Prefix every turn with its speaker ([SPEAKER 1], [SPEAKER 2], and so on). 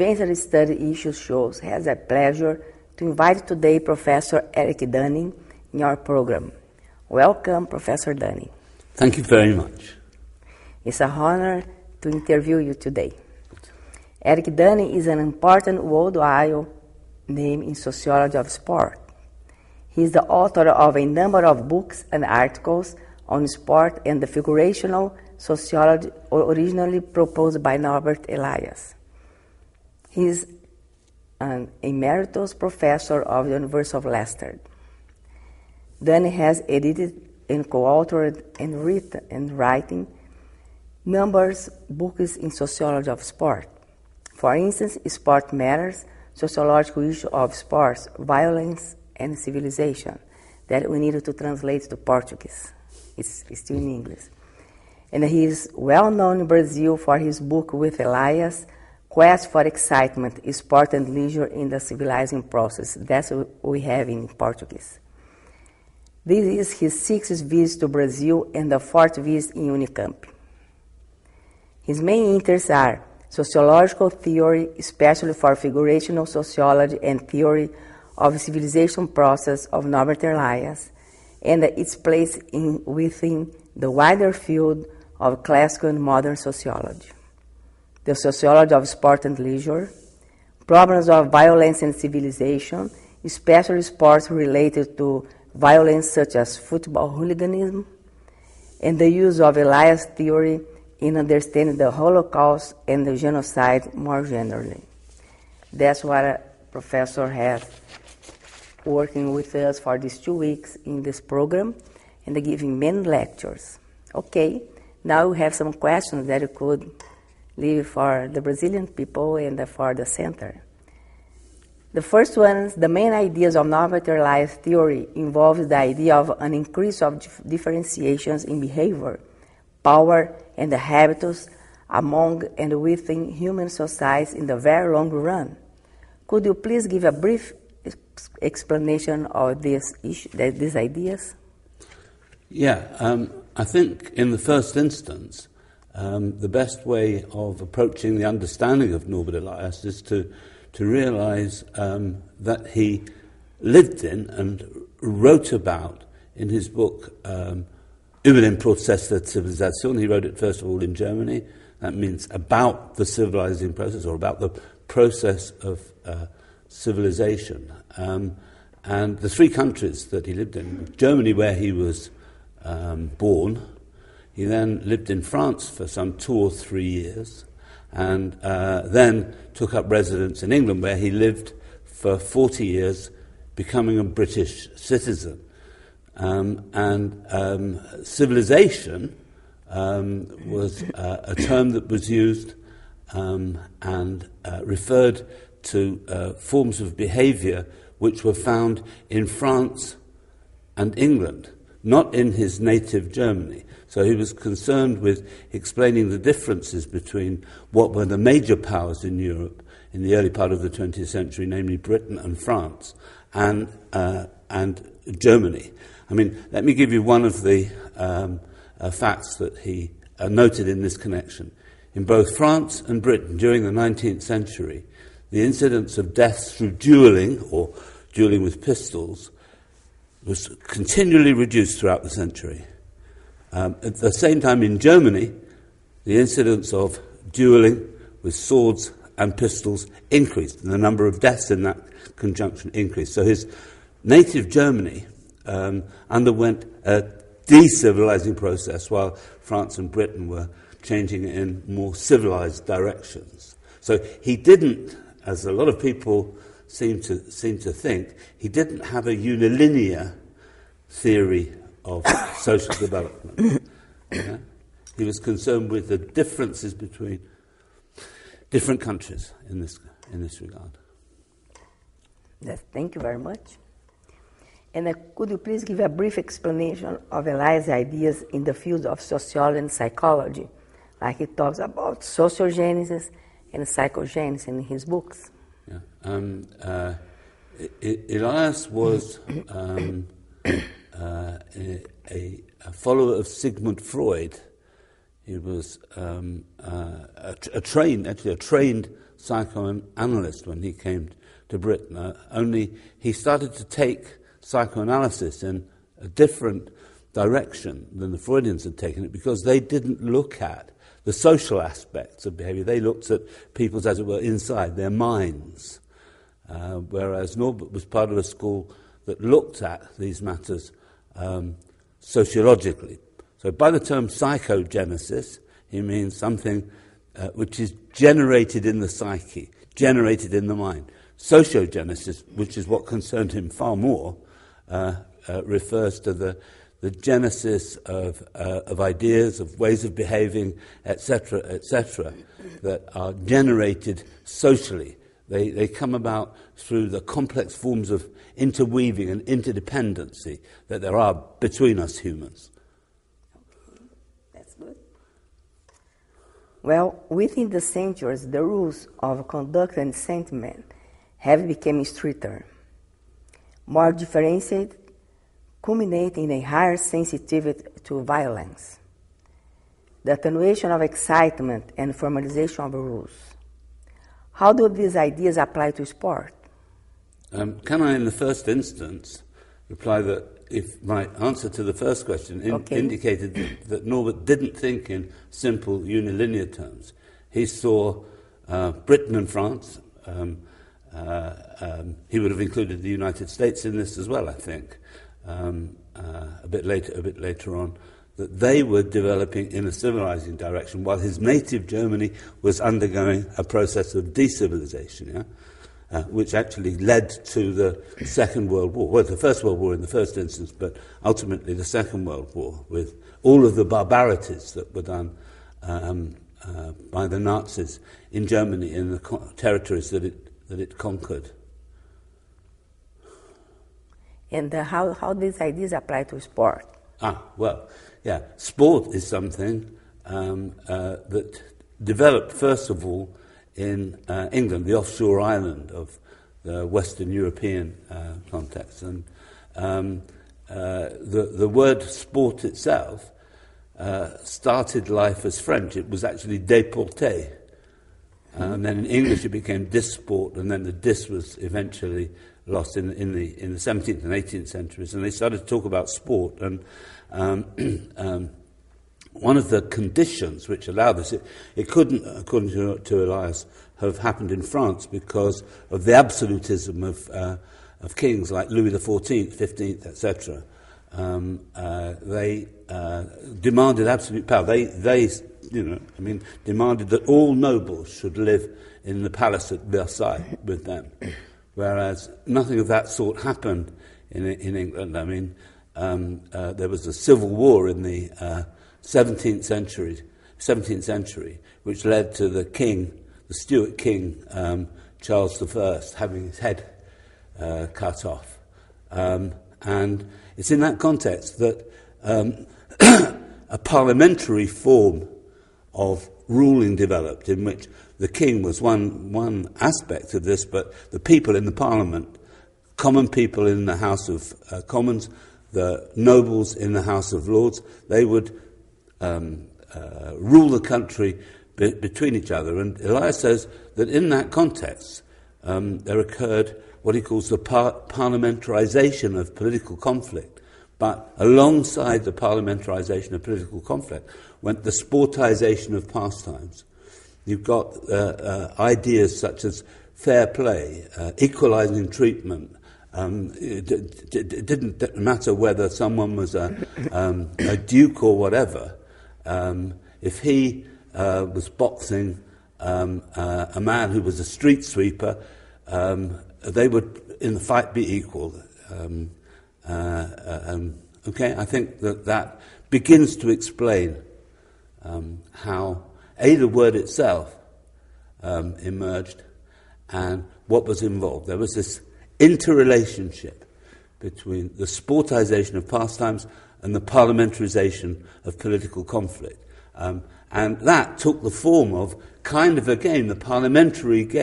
[SPEAKER 1] Advanced Study Issues shows has a pleasure to invite today Professor Eric Dunning in our program. Welcome, Professor Dunning.
[SPEAKER 2] Thank you very much.
[SPEAKER 1] It's an honor to interview you today. Eric Dunning is an important worldwide name in sociology of sport. He is the author of a number of books and articles on sport and the figurational sociology originally proposed by Norbert Elias. He is an emeritus professor of the University of Leicester. Dunning has edited and co-authored and writing numerous books in sociology of sport. For instance, Sport Matters, Sociological Issue of Sports, Violence and Civilization, that we needed to translate to Portuguese. It's still in English. And he is well known in Brazil for his book with Elias, Quest for Excitement, Sport and Leisure in the Civilizing Process. That's what we have in Portuguese. This is his sixth visit to Brazil and the fourth visit in Unicamp. His main interests are sociological theory, especially for figurational sociology and theory of civilization process of Norbert Elias, and its place within the wider field of classical and modern sociology. The sociology of sport and leisure, problems of violence and civilization, especially sports related to violence such as football hooliganism, and the use of Elias' theory in understanding the Holocaust and the genocide more generally. That's what a professor has working with us for these 2 weeks in this program, and they're giving many lectures. Okay, now we have some questions that you could leave for the Brazilian people and for the center. The first one is the main ideas of Norbert Elias' theory involves the idea of an increase of differentiations in behavior, power, and the habits among and within human societies in the very long run. Could you please give a brief explanation of these ideas?
[SPEAKER 2] Yeah, I think in the first instance, the best way of approaching the understanding of Norbert Elias is to realize that he lived in and wrote about in his book Über den Prozess der Zivilisation. He wrote it first of all in Germany. That means about the civilizing process, or about the process of civilization. And the three countries that he lived in: Germany, where he was born. He then lived in France for some 2 or 3 years, and then took up residence in England, where he lived for 40 years, becoming a British citizen. Civilization was a term that was used and referred to forms of behavior which were found in France and England, not in his native Germany. So he was concerned with explaining the differences between what were the major powers in Europe in the early part of the 20th century, namely Britain and France, and Germany. I mean, let me give you one of the facts that he noted in this connection. In both France and Britain during the 19th century, the incidence of deaths through dueling, or dueling with pistols, was continually reduced throughout the century. At the same time in Germany, the incidence of dueling with swords and pistols increased, and the number of deaths in that conjunction increased. So his native Germany underwent a de-civilizing process, while France and Britain were changing in more civilized directions. So he didn't, as a lot of people seem to think, he didn't have a unilinear theory of social development. Yeah? He was concerned with the differences between different countries in this regard.
[SPEAKER 1] Yes, thank you very much. And could you please give a brief explanation of Elias' ideas in the field of sociology and psychology? Like he talks about sociogenesis and psychogenesis in his books.
[SPEAKER 2] Yeah. Elias was a follower of Sigmund Freud. He was a trained psychoanalyst when he came to Britain, only he started to take psychoanalysis in a different direction than the Freudians had taken it, because they didn't look at the social aspects of behaviour. They looked at people's, as it were, inside, their minds, whereas Norbert was part of a school that looked at these matters sociologically. So by the term psychogenesis, he means something which is generated in the psyche, generated in the mind. Sociogenesis, which is what concerned him far more, refers to the genesis of ideas, of ways of behaving, etc., that are generated socially. They come about through the complex forms of interweaving and interdependency that there are between us humans.
[SPEAKER 1] Okay, that's good. Well, within the centuries, the rules of conduct and sentiment have become stricter, more differentiated, culminating in a higher sensitivity to violence, the attenuation of excitement and formalization of rules. How do these ideas apply to sport?
[SPEAKER 2] Can I, in the first instance, reply that if my answer to the first question indicated that Norbert didn't think in simple unilinear terms. He saw Britain and France. He would have included the United States in this as well, I think. A bit later on, that they were developing in a civilizing direction, while his native Germany was undergoing a process of decivilization, which actually led to the Second World War. Well, the First World War in the first instance, but ultimately the Second World War, with all of the barbarities that were done by the Nazis in Germany, in the territories that it conquered.
[SPEAKER 1] And how these ideas apply to sport?
[SPEAKER 2] Sport is something that developed, first of all, in England, the offshore island of the Western European context. And the word sport itself started life as French. It was actually déporté. And then in English it became disport, and then the dis was eventually lost in the 17th and 18th centuries, and they started to talk about sport. And one of the conditions which allowed this, it couldn't, according to Elias, have happened in France because of the absolutism of kings like Louis XIV, 15th, etc. They demanded absolute power. They demanded that all nobles should live in the palace at Versailles with them. Whereas nothing of that sort happened in England. I mean, there was a civil war in the 17th century, which led to the king, the Stuart king, Charles I, having his head cut off. And it's in that context that a parliamentary form of ruling developed, in which the king was one aspect of this, but the people in the parliament, common people in the House of Commons, the nobles in the House of Lords, they would rule the country between each other. And Elias says that in that context there occurred what he calls the parliamentarization of political conflict. But alongside the parliamentarization of political conflict went the sportization of pastimes. You've got ideas such as fair play, equalizing treatment. It didn't matter whether someone was a duke or whatever. If he was boxing a man who was a street sweeper, they would, in the fight, be equal. I think that begins to explain how the word itself emerged and what was involved. There was this interrelationship between the sportization of pastimes and the parliamentarization of political conflict. And that took the form of kind of a game, the parliamentary game.